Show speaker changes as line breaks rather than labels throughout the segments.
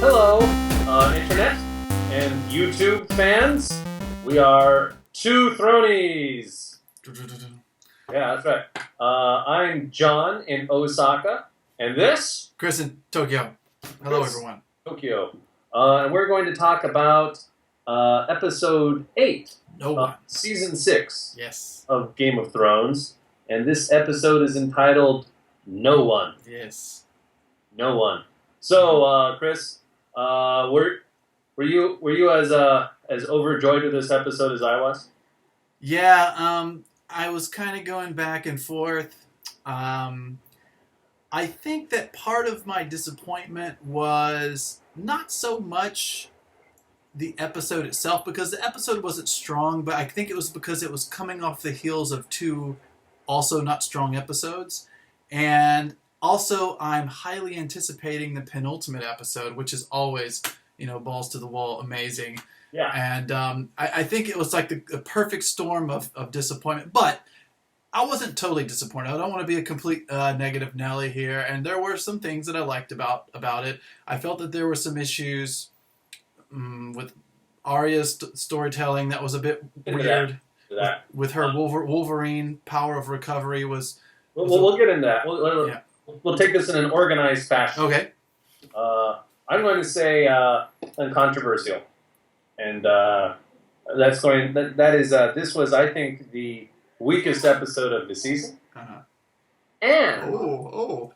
Hello, Internet and YouTube fans. We are two Throneys. Yeah, that's right. I'm John in Osaka, and this?
Kris in Tokyo. Hello, everyone.
Tokyo. And we're going to talk about episode 8 of season 6 of Game of Thrones. And this episode is entitled No One.
Yes.
No One. So, Kris, were you as overjoyed with this episode as I was?
Yeah, I was kind of going back and forth. I think that part of my disappointment was not so much the episode itself, because the episode wasn't strong, but I think it was because it was coming off the heels of two also not strong episodes. And also, I'm highly anticipating the penultimate episode, which is always, balls to the wall, amazing.
Yeah.
And I think it was like the perfect storm of disappointment. But I wasn't totally disappointed. I don't want to be a complete negative Nelly here. And there were some things that I liked about it. I felt that there were some issues with Arya's storytelling that was a bit weird. With her Wolverine power of recovery was...
We'll get into that. We'll take this in an organized fashion.
Okay.
I'm going to say uncontroversial, and this was, I think, the weakest episode of the season, and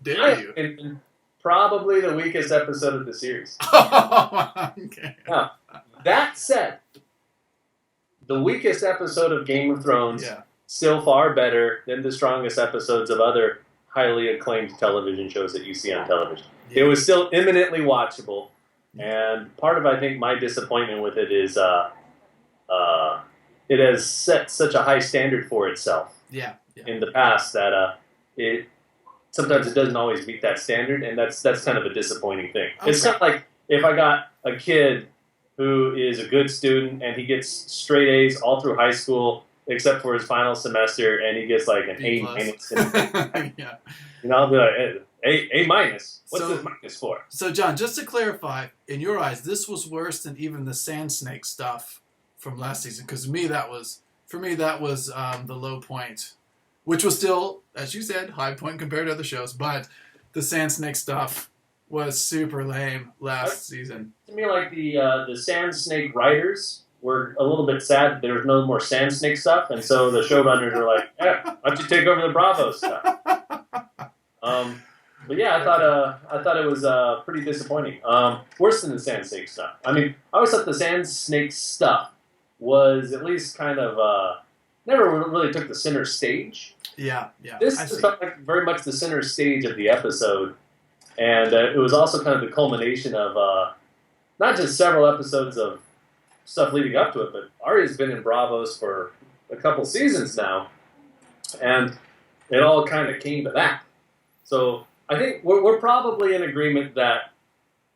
dare you?
And probably the weakest episode of the series.
Okay.
Now, that said, the weakest episode of Game of Thrones.
Yeah.
Still far better than the strongest episodes of other highly acclaimed television shows that you see on television. Yeah. It was still eminently watchable, and part of, I think, my disappointment with it is it has set such a high standard for itself in the past that sometimes it doesn't always meet that standard, and that's kind of a disappointing thing. Okay. It's kind of like if I got a kid who is a good student and he gets straight A's all through high school, except for his final semester, and he gets like an A minus.
Yeah.
I'll be like, A minus? What's this minus for?
So, John, just to clarify, in your eyes, this was worse than even the Sand Snake stuff from last season, because for me that was the low point, which was still, as you said, high point compared to other shows, but the Sand Snake stuff was super lame last season.
To me, like the Sand Snake writers were a little bit sad that there was no more Sand Snake stuff, and so the showrunners were like, "Yeah, why don't you take over the Bravo stuff?" But yeah, I thought it was pretty disappointing. Worse than the Sand Snake stuff. I mean, I always thought the Sand Snake stuff was at least kind of never really took the center stage.
Yeah.
This felt like very much the center stage of the episode, and it was also kind of the culmination of not just several episodes of stuff leading up to it, but Arya's been in Bravos for a couple seasons now, and it all kind of came to that. So I think we're probably in agreement that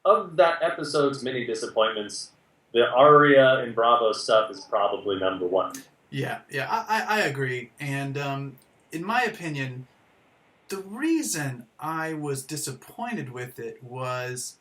of that episode's many disappointments, the Arya and Bravo stuff is probably number one.
Yeah, I agree. And in my opinion, the reason I was disappointed with it was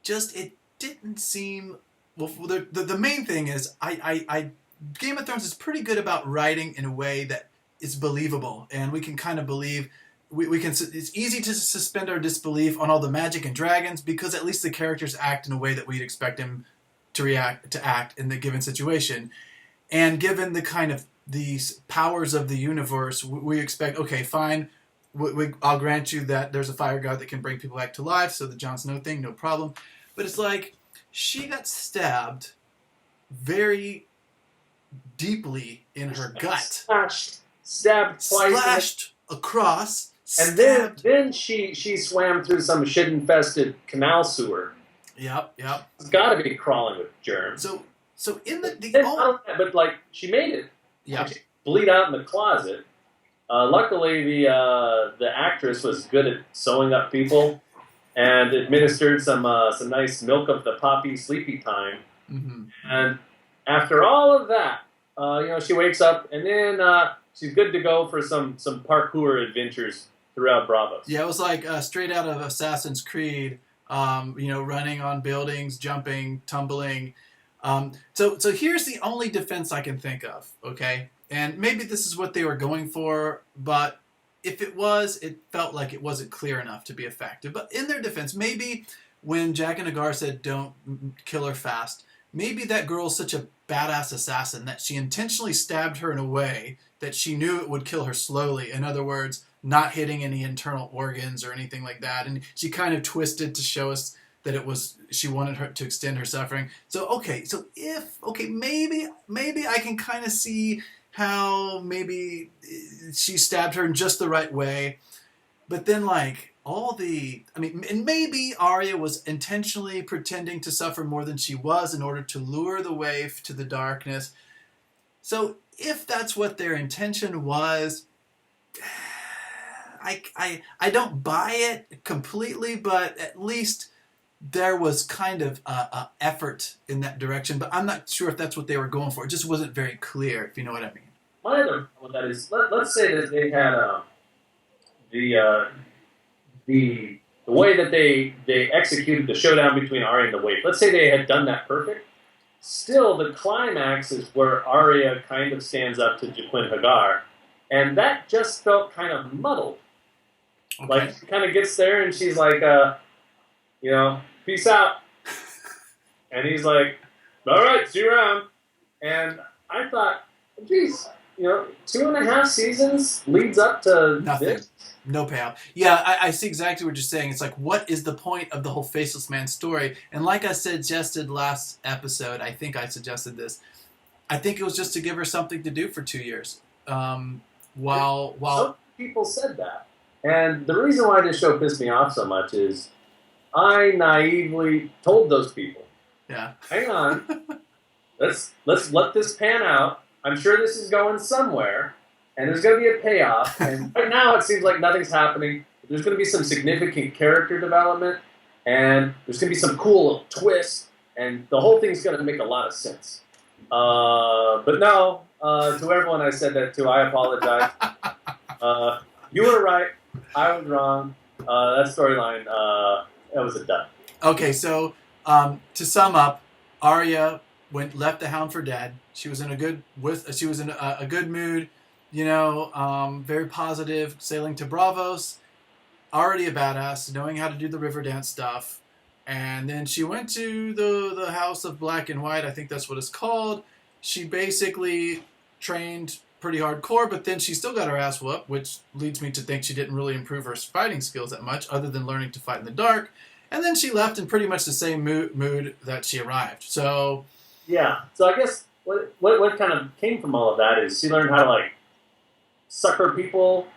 just it didn't seem... Well, the main thing is, I Game of Thrones is pretty good about writing in a way that is believable, and we can kind of believe. We can. It's easy to suspend our disbelief on all the magic and dragons because at least the characters act in a way that we'd expect them to act in the given situation, and given the kind of these powers of the universe, we expect. Okay, fine. I'll grant you that there's a fire god that can bring people back to life, so the Jon Snow thing, no problem. But it's like, she got stabbed very deeply in her gut.
Stabbed twice.
Splashed across.
And then she swam through some shit-infested canal sewer.
Yep.
It's got to be crawling with germs.
So in
but like, she made it.
Yeah.
She bleed out in the closet. Luckily, the actress was good at sewing up people, and administered some nice milk of the poppy sleepy time.
Mm-hmm.
And after all of that, she wakes up, and then she's good to go for some parkour adventures throughout Bravos.
Yeah, it was like straight out of Assassin's Creed running on buildings, jumping, tumbling. So here's the only defense I can think of, okay? And maybe this is what they were going for, but if it was, it felt like it wasn't clear enough to be effective. But in their defense, maybe when Jack and Agar said, don't kill her fast, maybe that girl's such a badass assassin that she intentionally stabbed her in a way that she knew it would kill her slowly. In other words, not hitting any internal organs or anything like that. And she kind of twisted to show us that it was she wanted her to extend her suffering. So maybe I can kind of see how maybe she stabbed her in just the right way. But then and maybe Arya was intentionally pretending to suffer more than she was in order to lure the waif to the darkness. So if that's what their intention was, I don't buy it completely, but at least there was kind of a effort in that direction. But I'm not sure if that's what they were going for. It just wasn't very clear, if you know what I mean.
My other problem with that is, let's say that they had the way that they executed the showdown between Arya and the waif. Let's say they had done that perfect. Still, the climax is where Arya kind of stands up to Jaquin Hagar, and that just felt kind of muddled. Okay. Like, she kind of gets there, and she's like, peace out. And he's like, all right, see you around. And I thought, geez, 2.5 seasons leads up to
nothing.
This.
No payoff. Yeah, I see exactly what you're saying. It's like, what is the point of the whole Faceless Man story? And like I suggested last episode, I think I suggested this. I think it was just to give her something to do for 2 years. While
some people said that, and the reason why this show pissed me off so much is I naively told those people,
"Yeah,
hang on, let's let this pan out. I'm sure this is going somewhere." And there's going to be a payoff. And right now it seems like nothing's happening. There's going to be some significant character development. And there's going to be some cool twists. And the whole thing's going to make a lot of sense. But no, to everyone I said that to, I apologize. You were right. I was wrong. That storyline, that was a dud.
Okay, so to sum up, Arya left the Hound for dead. She was in a good mood. Very positive, sailing to Braavos, already a badass, knowing how to do the river dance stuff. And then she went to the House of Black and White, I think that's what it's called. She basically trained pretty hardcore, but then she still got her ass whooped, which leads me to think she didn't really improve her fighting skills that much, other than learning to fight in the dark. And then she left in pretty much the same mood that she arrived. So,
yeah. So I guess what kind of came from all of that is she learned how to, sucker people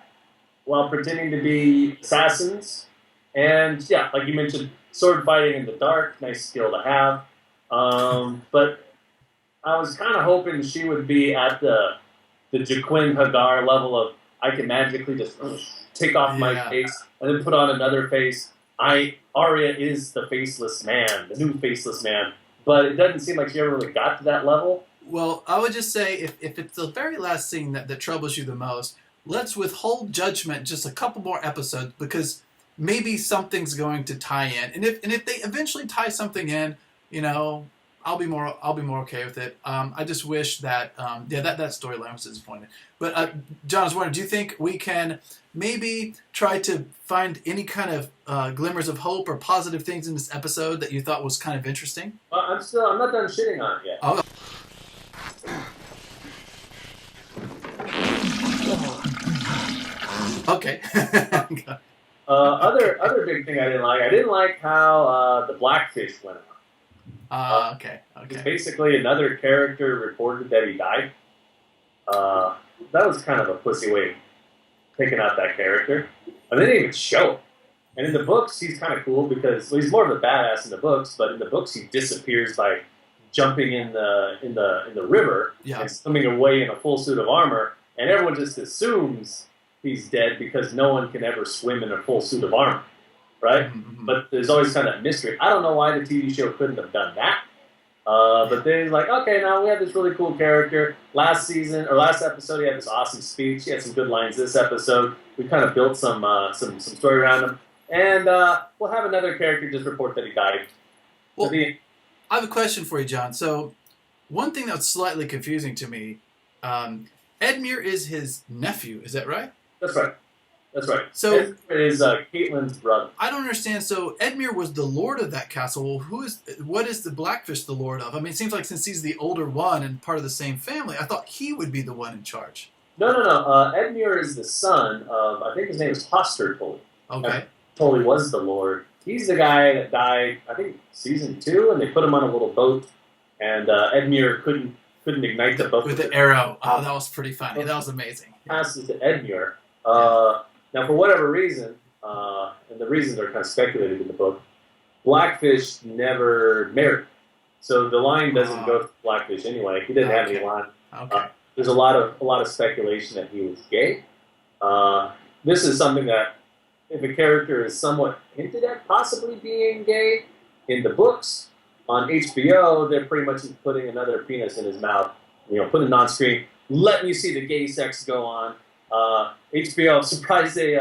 while pretending to be assassins. And, yeah, like you mentioned, sword fighting in the dark, nice skill to have. But I was kind of hoping she would be at the Jaquin Hagar level of, I can magically just take off my face and then put on another face. Arya is the Faceless Man, the new Faceless Man. But it doesn't seem like she ever really got to that level.
Well, I would just say, if it's the very last scene that troubles you the most, let's withhold judgment just a couple more episodes, because maybe something's going to tie in. And if they eventually tie something in, I'll be more okay with it. I just wish that that storyline was disappointing. But John, I was wondering, do you think we can maybe try to find any kind of glimmers of hope or positive things in this episode that you thought was kind of interesting?
I'm not done shitting on it yet.
Oh. Okay.
Other big thing I didn't like how the Blackfish went on.
Okay.
It's basically another character reported that he died. That was kind of a pussy way of picking out that character. And they didn't even show it. And in the books, he's kind of cool because he's more of a badass in the books. But in the books, he disappears by jumping in the river and swimming away in a full suit of armor, and everyone just assumes he's dead because no one can ever swim in a full suit of armor, right? Mm-hmm. But there's always kind of a mystery. I don't know why the TV show couldn't have done that. But then okay, now we have this really cool character. Last episode, he had this awesome speech. He had some good lines this episode. We kind of built some story around him. And we'll have another character just report that he died.
Well, I have a question for you, John. So, one thing that's slightly confusing to me, Edmure is his nephew, is that right?
That's right. That's right.
So
Edmure is Caitlyn's brother.
I don't understand. So Edmure was the lord of that castle. Well, what is the Blackfish the lord of? I mean, it seems like since he's the older one and part of the same family, I thought he would be the one in charge.
No. Edmure is the son of, I think his name is Hoster Tully.
Okay.
Tully was the lord. He's the guy that died, I think, season 2, and they put him on a little boat, and Edmure couldn't ignite the boat.
With the arrow. Oh, that was pretty funny. That was amazing.
Passes to Edmure. Now, for whatever reason, and the reasons are kind of speculated in the book, Blackfish never married. So the line doesn't go to Blackfish anyway. He didn't have any line.
Okay.
There's a lot of speculation that he was gay. This is something that, if a character is somewhat hinted at possibly being gay in the books, on HBO, they're pretty much putting another penis in his mouth, putting it on screen, letting you see the gay sex go on. HBO, I'm surprised they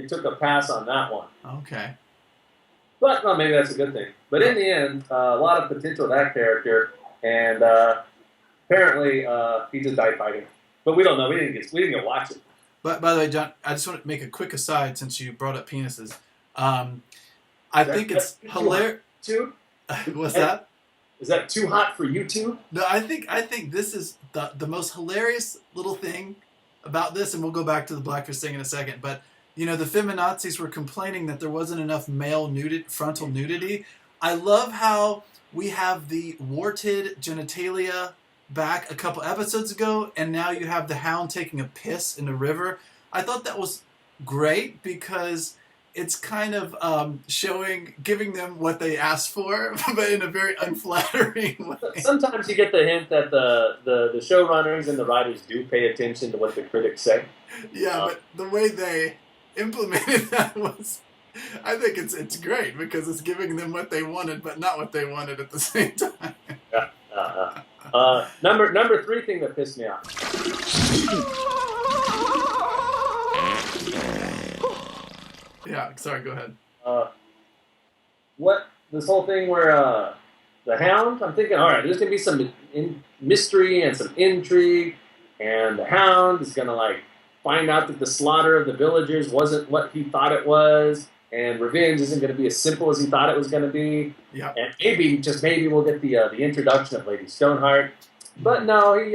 took a pass on that one.
Okay.
But, well, maybe that's a good thing. But in the end, a lot of potential with that character, and apparently he just died fighting. But we don't know. We didn't get to watch it.
But by the way, John, I just want to make a quick aside since you brought up penises. I think it's hilarious. What's that?
Is that too hot for you two?
No, I think this is the most hilarious little thing about this, and we'll go back to the Blackfish thing in a second. But the feminazis were complaining that there wasn't enough male frontal nudity. I love how we have the warted genitalia back a couple episodes ago, and now you have the Hound taking a piss in the river. I thought that was great because it's kind of giving them what they asked for, but in a very unflattering way.
Sometimes you get the hint that the showrunners and the writers do pay attention to what the critics say.
Yeah, but the way they implemented that was, I think it's great because it's giving them what they wanted, but not what they wanted at the same time.
Number 3 thing that pissed me off.
Yeah, sorry, go ahead.
This whole thing where the Hound, I'm thinking, all right, there's going to be some mystery and some intrigue, and the Hound is going to, find out that the slaughter of the villagers wasn't what he thought it was, and revenge isn't going to be as simple as he thought it was going to be.
Yeah.
And maybe we'll get the introduction of Lady Stoneheart. But no, he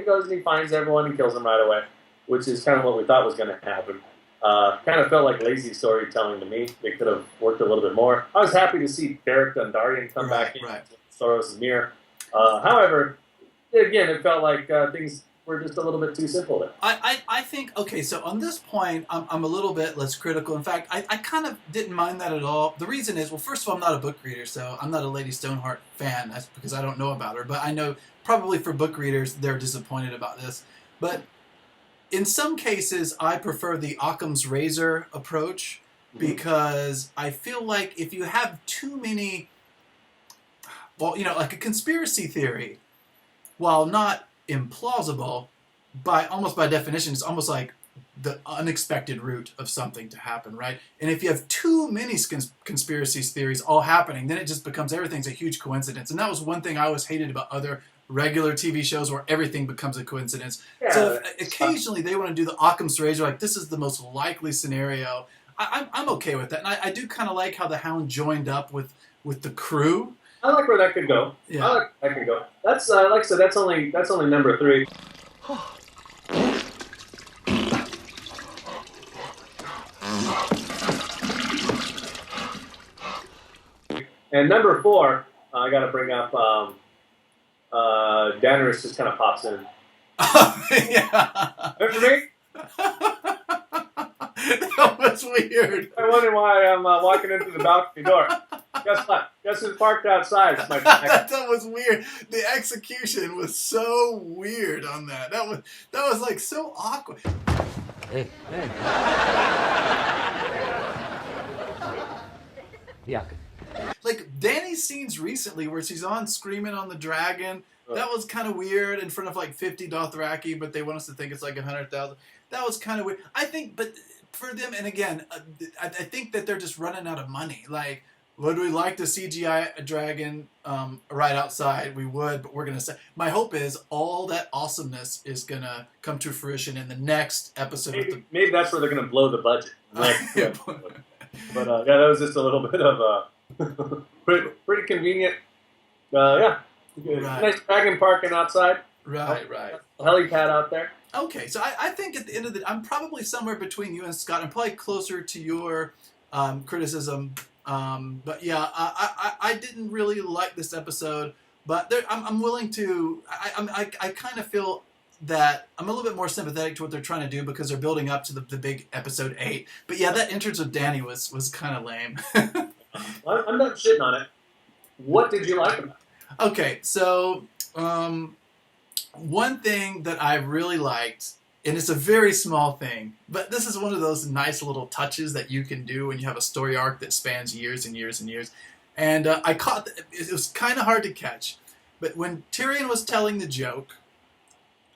goes and he finds everyone and kills them right away, which is kind of what we thought was going to happen. Kind of felt like lazy storytelling to me. They could have worked a little bit more. I was happy to see Beric Dondarrion come back in, Thoros and Mir. However, again, it felt like things were just a little bit too simple there.
I think, okay, so on this point, I'm a little bit less critical. In fact, I kind of didn't mind that at all. The reason is, well, first of all, I'm not a book reader, so I'm not a Lady Stoneheart fan. That's because I don't know about her. But I know probably for book readers, they're disappointed about this. But in some cases, I prefer the Occam's razor approach because I feel like if you have too many, like a conspiracy theory, while not implausible, almost by definition, it's almost like the unexpected route of something to happen, right? And if you have too many conspiracy theories all happening, then it just becomes everything's a huge coincidence. And that was one thing I always hated about other regular TV shows where everything becomes a coincidence. Yeah, so occasionally they want to do the Occam's razor, like this is the most likely scenario. I'm okay with that, and I do kind of like how the Hound joined up with the crew.
I like where that could go.
Yeah.
I like where that could go. That's like I said, that's only number 3. And number 4, I got to bring up. Daenerys just kind of pops in.
Yeah.
Remember me?
That was weird.
I wonder why I'm walking into the balcony door. Guess what? Guess who's parked outside?
That was weird. The execution was so weird on that. That was like so awkward.
Hey. Yeah.
Like Dany's scenes recently where she's on screaming on the dragon, that was kind of weird in front of like 50 Dothraki, but they want us to think it's like 100,000. That was kind of weird. I think, but for them, and again, I think that they're just running out of money. Like, would we like to CGI a dragon right outside? We would, but we're gonna say. My hope is all that awesomeness is gonna come to fruition in the next episode.
Maybe that's where they're gonna blow the budget. But yeah, that was just a little bit of pretty convenient. Yeah,
Right.
nice dragon parking outside.
Right.
Helipad out there.
Okay, so I think at the end of the, I'm probably somewhere between you and Scott. I'm probably closer to your criticism. But yeah, I didn't really like this episode, but I'm willing to. I kind of feel that I'm a little bit more sympathetic to what they're trying to do because they're building up to the big episode 8. But yeah, that entrance of Dany was kind of lame.
I'm not shitting on it. What did you like about it?
Okay, so one thing that I really liked, and it's a very small thing, but this is one of those nice little touches that you can do when you have a story arc that spans years and years and years. And I caught, it was kind of hard to catch, but when Tyrion was telling the joke,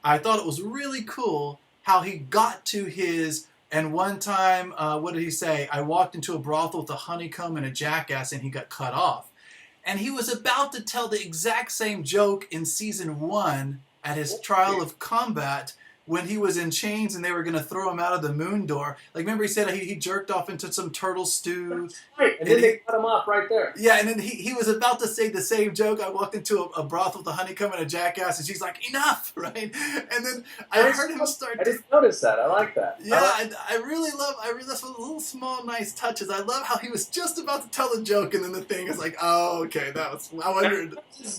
I thought it was really cool how he got to his, and one time, what did he say? I walked into a brothel with a honeycomb and a jackass and he got cut off. And he was about to tell the exact same joke in season 1 at his trial of combat when he was in chains and they were going to throw him out of the moon door. Like, remember he said he jerked off into some turtle stew.
Right, and then they cut him off right there.
Yeah, and then he was about to say the same joke. I walked into a brothel with a honeycomb and a jackass, and she's like, enough, right? And then I heard him start.
I just noticed that. I like that.
Yeah, I really love. That's one of the little small nice touches. I love how he was just about to tell a joke, and then the thing is like, oh, okay, that was. I wondered.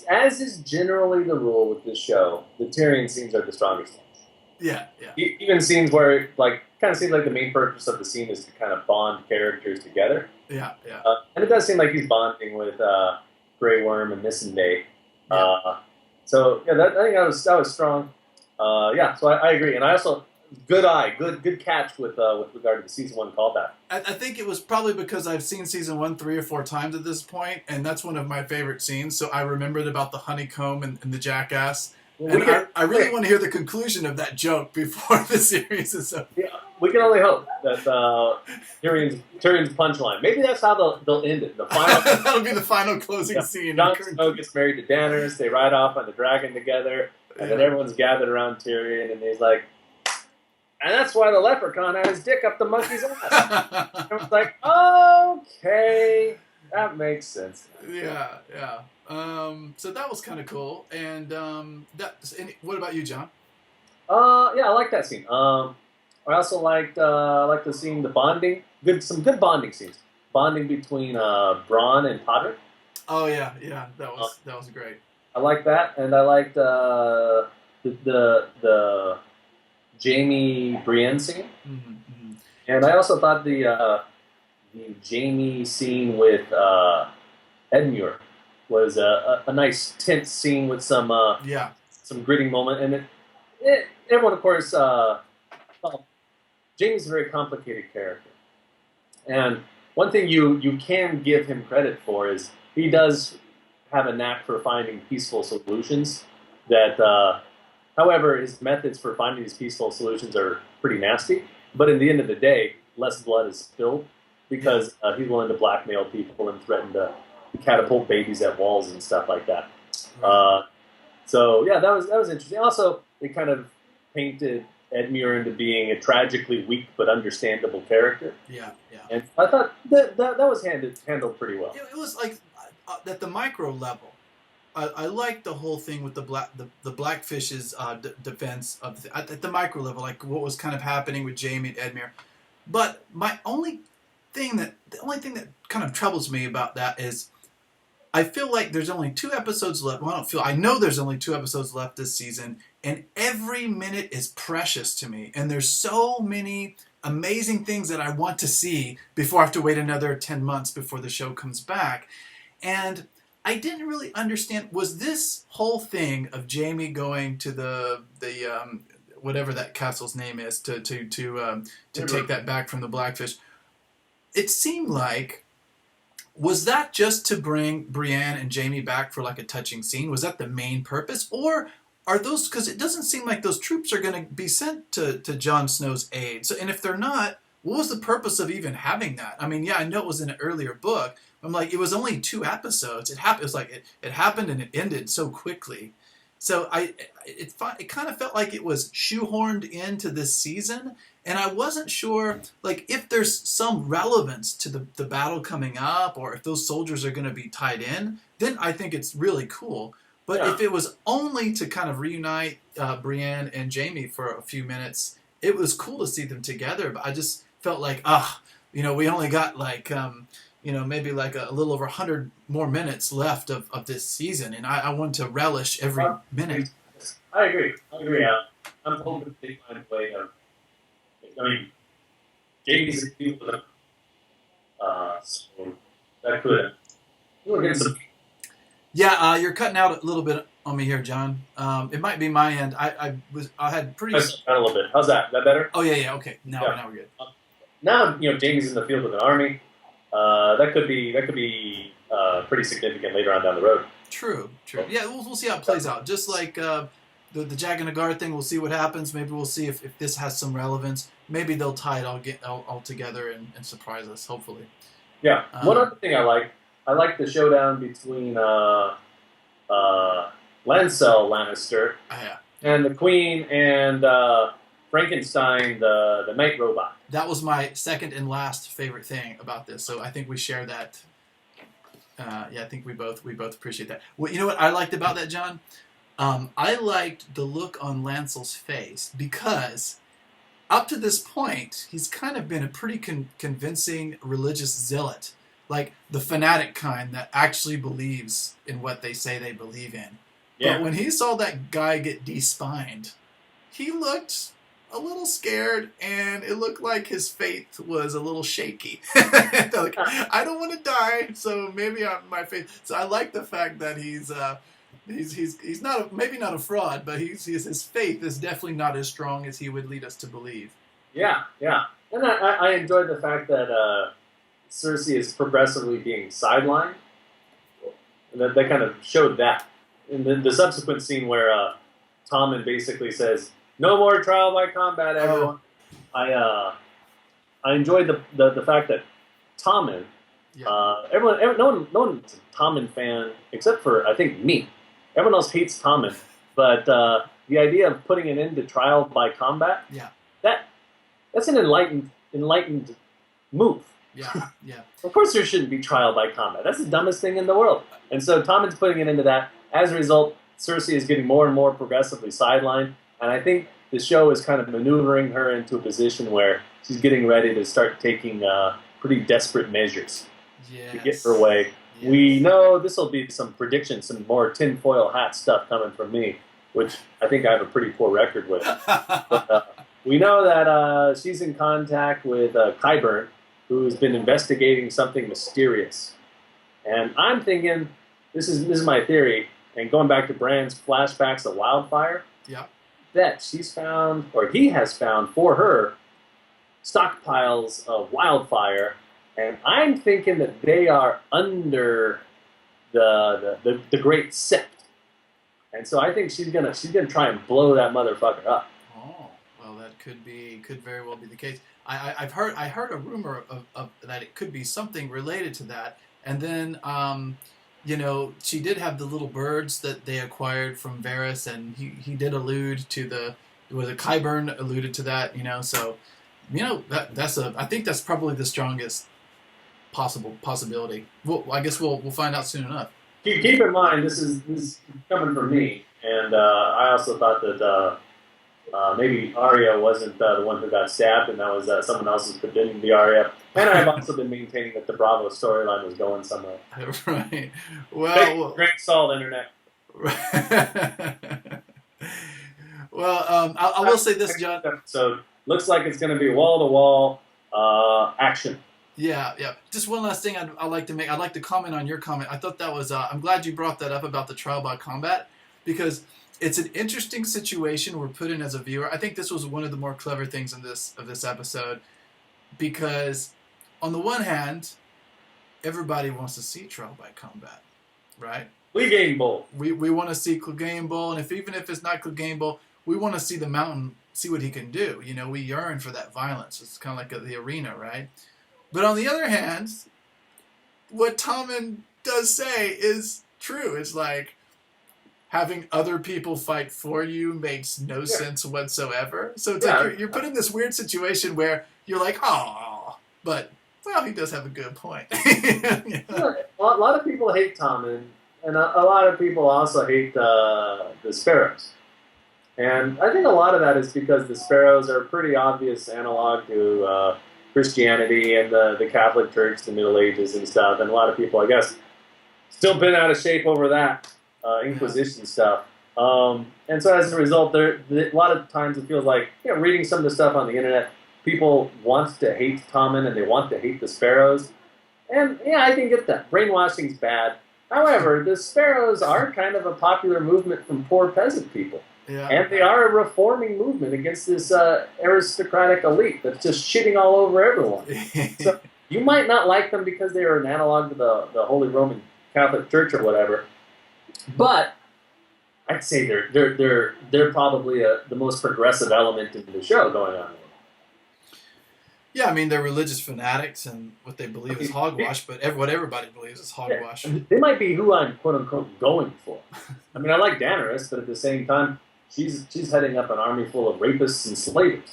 As is generally the rule with this show, the Tyrion scenes are the strongest ones.
Yeah.
Even scenes where, like, kind of seems like the main purpose of the scene is to kind of bond characters together.
Yeah.
And it does seem like he's bonding with Grey Worm and Missandei.
Yeah.
So yeah, I think that was strong. Yeah, so I agree, and I also good catch with regard to the season 1 callback.
I think it was probably because I've seen season 1 3 or 4 times at this point, and that's one of my favorite scenes. So I remembered about the honeycomb and the jackass. And I really want to hear the conclusion of that joke before the series is over.
Yeah, we can only hope that Tyrion's punchline. Maybe that's how they'll end it. The final
that'll be the final closing scene.
Jon Snow gets married to Daenerys. They ride off on the dragon together, and then everyone's gathered around Tyrion, and he's like, and that's why the leprechaun had his dick up the monkey's ass. And I was like, okay, that makes sense.
Yeah. So that was kind of cool. And what about you, John?
Yeah, I like that scene. I also liked the scene, the bonding. Some good bonding scenes. Bonding between Bronn and Podrick.
Oh yeah, that was great.
I like that, and I liked the Jaime Brienne scene.
Mm-hmm.
And I also thought the Jaime scene with Edmure was a nice tense scene with some gritting moment, and everyone, of course, Jaime's a very complicated character, and one thing you can give him credit for is he does have a knack for finding peaceful solutions. That, however, his methods for finding these peaceful solutions are pretty nasty. But in the end of the day, less blood is spilled because he's willing to blackmail people and threaten to catapult babies at walls and stuff like that. So yeah, that was interesting. Also, they kind of painted Edmure into being a tragically weak but understandable character.
Yeah.
And I thought that was handled pretty well.
It was like at the micro level. I like the whole thing with the Blackfish's defense of at the micro level, like what was kind of happening with Jaime and Edmure. But the only thing that kind of troubles me about that is I feel like there's only 2 episodes left. Well, I know there's only 2 episodes left this season, and every minute is precious to me. And there's so many amazing things that I want to see before I have to wait another 10 months before the show comes back. And I didn't really understand, was this whole thing of Jaime going to the whatever that castle's name is to take that back from the Blackfish, it seemed like, was that just to bring Brienne and Jaime back for like a touching scene? Was that the main purpose? Or are those, because it doesn't seem like those troops are going to be sent to Jon Snow's aid. So, and if they're not, what was the purpose of even having that? I mean, yeah, I know it was in an earlier book. I'm like, it was only 2 episodes. It happened. It was like it happened and it ended so quickly. So it kind of felt like it was shoehorned into this season, and I wasn't sure like if there's some relevance to the battle coming up, or if those soldiers are going to be tied in. Then I think it's really cool. But
Yeah.
if it was only to kind of reunite Brienne and Jaime for a few minutes, it was cool to see them together. But I just felt like, we only got like, maybe like a little over 100 more minutes left of this season, and I want to relish every minute.
I agree. I'm hoping they find a way of. I mean, Jamie's a people so that could. We're getting some.
Yeah, you're cutting out a little bit on me here, John. It might be my end. I had pretty.
A little bit. How's that? Is that better?
Oh yeah. Okay. Now we're good.
Now Jamie's in the field with an army. That could be pretty significant later on down the road.
True. Yeah, we'll see how it plays out. Just like the Jag and the Guard thing, we'll see what happens. Maybe we'll see if this has some relevance. Maybe they'll tie it all together and surprise us. Hopefully.
Yeah. One other thing I like the showdown between Lancel Lannister and the Queen and Frankenstein, the night robot.
That was my second and last favorite thing about this. So I think we share that. I think we both appreciate that. Well, you know what I liked about that, John? I liked the look on Lancel's face because up to this point, he's kind of been a pretty convincing religious zealot, like the fanatic kind that actually believes in what they say they believe in. Yeah. But when he saw that guy get de-spined, he looked a little scared, and it looked like his faith was a little shaky. Like, I don't want to die, so maybe my faith. So I like the fact that he's not maybe not a fraud, but his faith is definitely not as strong as he would lead us to believe. Yeah,
and I enjoyed the fact that Cersei is progressively being sidelined. And that kind of showed that. In the subsequent scene where Tommen basically says, "No more trial by combat, everyone." I enjoyed the fact that Tommen, no one's a Tommen fan except for I think me. Everyone else hates Tommen, but the idea of putting an end to trial by combat, that's an enlightened move.
Yeah.
Of course, there shouldn't be trial by combat. That's the dumbest thing in the world. And so Tommen's putting it into that. As a result, Cersei is getting more and more progressively sidelined. And I think the show is kind of maneuvering her into a position where she's getting ready to start taking pretty desperate measures to get her way. Yes. We know this will be some predictions, some more tinfoil hat stuff coming from me, which I think I have a pretty poor record with. But, we know that she's in contact with Qyburn, who's been investigating something mysterious. And I'm thinking, this is my theory, and going back to Bran's flashbacks of Wildfire, that she's found, or he has found for her, stockpiles of Wildfire, and I'm thinking that they are under the Great Sept. And so I think she's gonna try and blow that motherfucker up.
Oh, well, that could very well be the case. I heard a rumor of that it could be something related to that, and then she did have the little birds that they acquired from Varys, and he did allude to Qyburn alluded to that, so I think that's probably the strongest possibility. Well, I guess we'll find out soon enough.
Keep in mind, this is coming from me, and I also thought that maybe Arya wasn't the one who got stabbed, and that was someone else who's pretending to be Arya. And I've also been maintaining that the Bravo storyline was going somewhere.
Right. Well,
great salt, internet.
Well, I will say this, John.
So looks like it's going to be wall-to-wall action.
Yeah. Just one last thing I'd like to make. I'd like to comment on your comment. I thought that was. I'm glad you brought that up about the trial by combat, because it's an interesting situation we're put in as a viewer. I think this was one of the more clever things of this episode, because on the one hand, everybody wants to see trial by combat, right?
Clegane Bowl.
We want to see Clegane Bowl, and even if it's not Clegane Bowl, we want to see the Mountain see what he can do. You know, we yearn for that violence. It's kind of like the arena, right? But on the other hand, what Tommen does say is true. It's like having other people fight for you makes no sense whatsoever. So it's like you're put in this weird situation where you're like, oh, but well, he does have a good point.
A lot of people hate Tommen, and a lot of people also hate the Sparrows. And I think a lot of that is because the Sparrows are a pretty obvious analog to Christianity and the Catholic Church, the Middle Ages and stuff. And a lot of people, I guess, still been out of shape over that Inquisition stuff. And so as a result, a lot of times it feels like, reading some of the stuff on the internet, people want to hate Tommen and they want to hate the Sparrows. And yeah, I can get that. Brainwashing's bad. However, the Sparrows are kind of a popular movement from poor peasant people.
Yeah.
And they are a reforming movement against this aristocratic elite that's just shitting all over everyone. So you might not like them because they are an analog to the Holy Roman Catholic Church or whatever, but I'd say they're probably the most progressive element in the show going on.
Yeah, I mean, they're religious fanatics and what they believe is hogwash, but what everybody believes is hogwash.
Yeah. They might be who I'm quote-unquote going for. I mean, I like Daenerys, but at the same time, she's heading up an army full of rapists and slavers.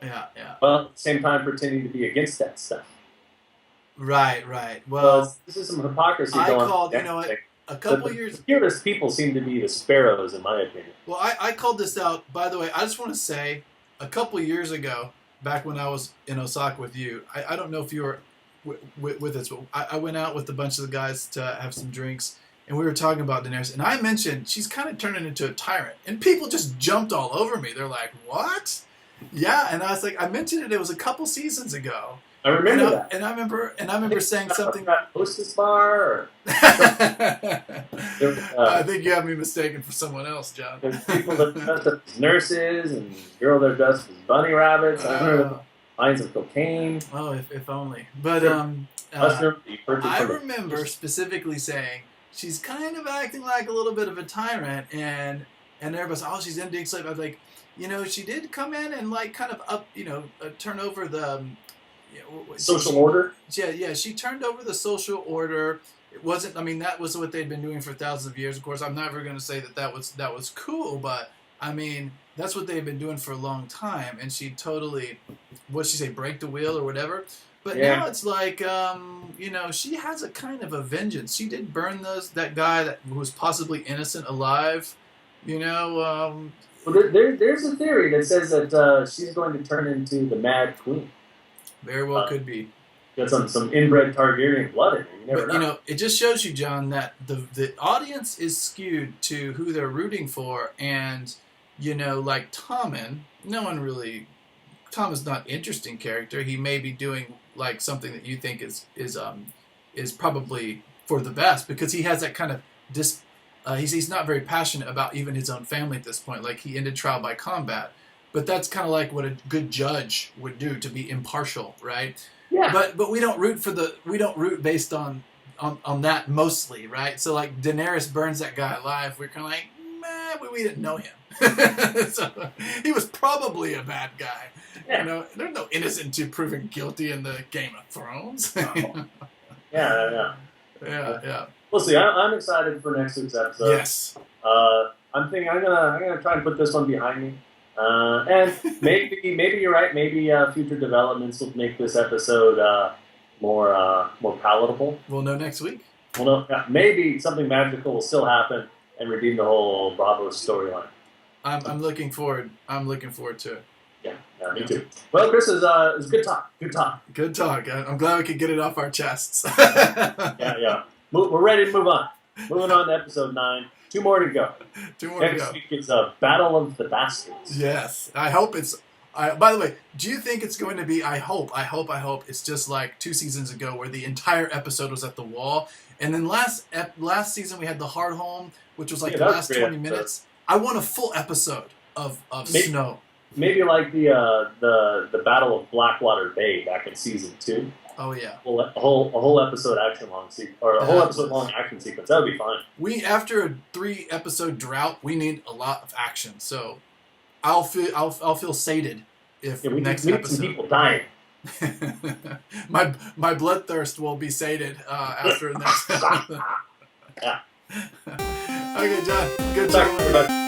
Yeah.
Well, at the same time, pretending to be against that stuff.
Right. Well,
this is some hypocrisy
I
going on.
called, a couple years...
The purest people seem to be the Sparrows, in my opinion.
Well, I called this out. By the way, I just want to say, a couple years ago, back when I was in Osaka with you, I don't know if you were with us, but I went out with a bunch of the guys to have some drinks, and we were talking about Daenerys, and I mentioned she's kind of turning into a tyrant, and people just jumped all over me. They're like, "What?" Yeah, and I was like, I mentioned it was a couple seasons ago.
I remember that.
And I remember saying something.
Hostess bar. Or...
I think you have me mistaken for someone else, John.
There's people that dressed up as nurses and girls that are dressed as bunny rabbits. I remember lines of cocaine.
Oh, if only. But I remember specifically saying she's kind of acting like a little bit of a tyrant, and everybody's like, oh, she's ending slavery. I was like, she did come in and like kind of turn over the
social order.
Yeah, she turned over the social order. It wasn't. I mean, that was what they'd been doing for thousands of years. Of course, I'm never going to say that was cool, but I mean, that's what they've been doing for a long time. And she totally, what'd she say, break the wheel or whatever. But now it's like, she has a kind of a vengeance. She did burn that guy that was possibly innocent alive.
Well, there's a theory that says that she's going to turn into the Mad Queen.
Very well could be.
Got some inbred Targaryen blood in her. You never know.
It just shows you, John, that the audience is skewed to who they're rooting for, and like Tommen, Tommen's not an interesting character. He may be doing like something that you think is probably for the best, because he has that kind of he's not very passionate about even his own family at this point. Like, he ended trial by combat. But that's kind of like what a good judge would do, to be impartial, right?
Yeah.
But we don't root based on that mostly, right? So like Daenerys burns that guy alive, we're kind of like, man, we didn't know him. So he was probably a bad guy.
Yeah.
There's no innocent to proven guilty in the Game of Thrones.
Yeah. We'll see. I'm excited for next week's episode.
Yes.
I'm gonna try and put this one behind me. And maybe you're right. Maybe future developments will make this episode more palatable.
We'll know next week.
Maybe something magical will still happen and redeem the whole Bravo storyline.
I'm looking forward. to it.
Yeah, me too. Well, Kris, it was good talk.
Good talk. I'm glad we could get it off our chests.
Yeah. We're ready to move on. Moving on to episode 9. 2 more to go. Next week is a Battle of the Bastards.
Yes. I hope it's... by the way, do you think it's going to be... I hope it's just like 2 seasons ago where the entire episode was at the wall. And then last season we had the Hard Home, which was like the last 20 minutes. I want a full episode of snow.
Maybe like the Battle of Blackwater Bay back in season 2.
Oh yeah,
a whole episode action long sequence, or a whole episode long action sequence. That would be fine.
After a 3 episode drought, we need a lot of action. So I'll feel sated if
we
next
need
episode.
some people dying.
my bloodthirst will be sated after the next episode. Okay, John. Good talking with you.